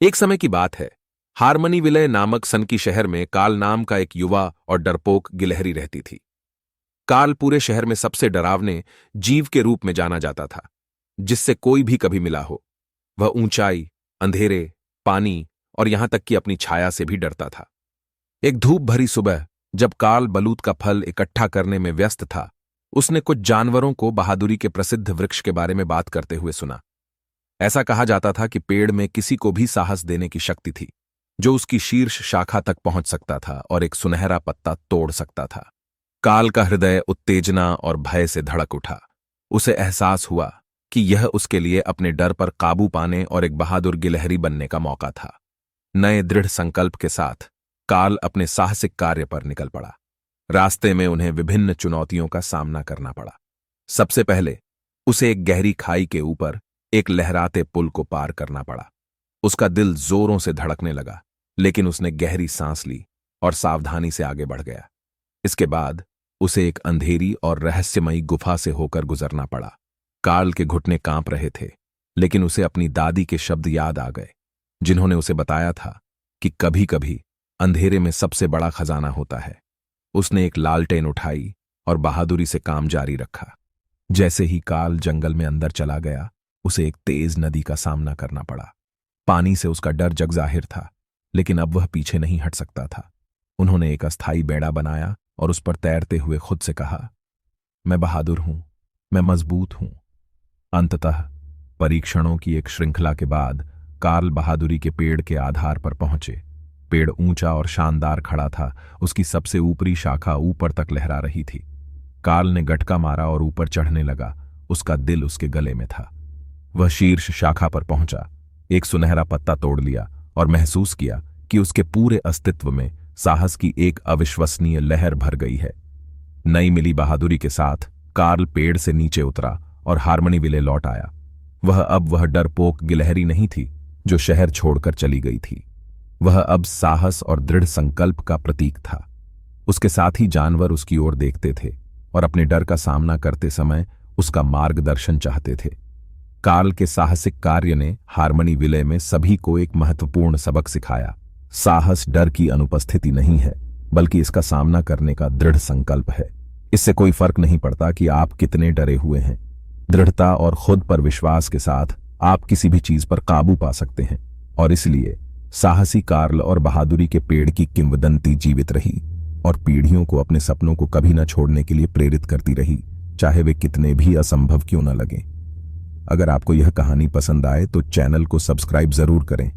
एक समय की बात है। हारमनी विलय नामक सनकी शहर में काल नाम का एक युवा और डरपोक गिलहरी रहती थी। काल पूरे शहर में सबसे डरावने जीव के रूप में जाना जाता था, जिससे कोई भी कभी मिला हो। वह ऊंचाई, अंधेरे, पानी और यहां तक कि अपनी छाया से भी डरता था। एक धूप भरी सुबह, जब काल बलूत का फल इकट्ठा करने में व्यस्त था, उसने कुछ जानवरों को बहादुरी के प्रसिद्ध वृक्ष के बारे में बात करते हुए सुना। ऐसा कहा जाता था कि पेड़ में किसी को भी साहस देने की शक्ति थी, जो उसकी शीर्ष शाखा तक पहुंच सकता था और एक सुनहरा पत्ता तोड़ सकता था। काल का हृदय उत्तेजना और भय से धड़क उठा। उसे एहसास हुआ कि यह उसके लिए अपने डर पर काबू पाने और एक बहादुर गिलहरी बनने का मौका था। नए दृढ़ संकल्प के साथ काल अपने साहसिक कार्य पर निकल पड़ा। रास्ते में उन्हें विभिन्न चुनौतियों का सामना करना पड़ा। सबसे पहले उसे एक गहरी खाई के ऊपर एक लहराते पुल को पार करना पड़ा। उसका दिल जोरों से धड़कने लगा, लेकिन उसने गहरी सांस ली और सावधानी से आगे बढ़ गया। इसके बाद उसे एक अंधेरी और रहस्यमयी गुफा से होकर गुजरना पड़ा। काल के घुटने कांप रहे थे, लेकिन उसे अपनी दादी के शब्द याद आ गए, जिन्होंने उसे बताया था कि कभी कभी अंधेरे में सबसे बड़ा खजाना होता है। उसने एक लालटेन उठाई और बहादुरी से काम जारी रखा। जैसे ही काल जंगल में अंदर चला गया, उसे एक तेज नदी का सामना करना पड़ा। पानी से उसका डर जग जाहिर था, लेकिन अब वह पीछे नहीं हट सकता था। उन्होंने एक अस्थायी बेड़ा बनाया और उस पर तैरते हुए खुद से कहा, मैं बहादुर हूं, मैं मजबूत हूं। अंततः परीक्षणों की एक श्रृंखला के बाद कार्ल बहादुरी के पेड़ के आधार पर पहुंचे। पेड़ ऊंचा और शानदार खड़ा था, उसकी सबसे ऊपरी शाखा ऊपर तक लहरा रही थी। कार्ल ने गटका मारा और ऊपर चढ़ने लगा। उसका दिल उसके गले में था। वह शीर्ष शाखा पर पहुंचा, एक सुनहरा पत्ता तोड़ लिया और महसूस किया कि उसके पूरे अस्तित्व में साहस की एक अविश्वसनीय लहर भर गई है। नई मिली बहादुरी के साथ कार्ल पेड़ से नीचे उतरा और हारमनी विले लौट आया। वह डरपोक गिलहरी नहीं थी जो शहर छोड़कर चली गई थी। वह अब साहस और दृढ़ संकल्प का प्रतीक था। उसके साथ ही जानवर उसकी ओर देखते थे और अपने डर का सामना करते समय उसका मार्गदर्शन चाहते थे। कार्ल के साहसिक कार्य ने हारमनी विले में सभी को एक महत्वपूर्ण सबक सिखाया। साहस डर की अनुपस्थिति नहीं है, बल्कि इसका सामना करने का दृढ़ संकल्प है। इससे कोई फर्क नहीं पड़ता कि आप कितने डरे हुए हैं। दृढ़ता और खुद पर विश्वास के साथ आप किसी भी चीज पर काबू पा सकते हैं। और इसलिए साहसी कार्ल और बहादुरी के पेड़ की किंवदंती जीवित रही और पीढ़ियों को अपने सपनों को कभी न छोड़ने के लिए प्रेरित करती रही, चाहे वे कितने भी असंभव क्यों न लगें। अगर आपको यह कहानी पसंद आए तो चैनल को सब्सक्राइब जरूर करें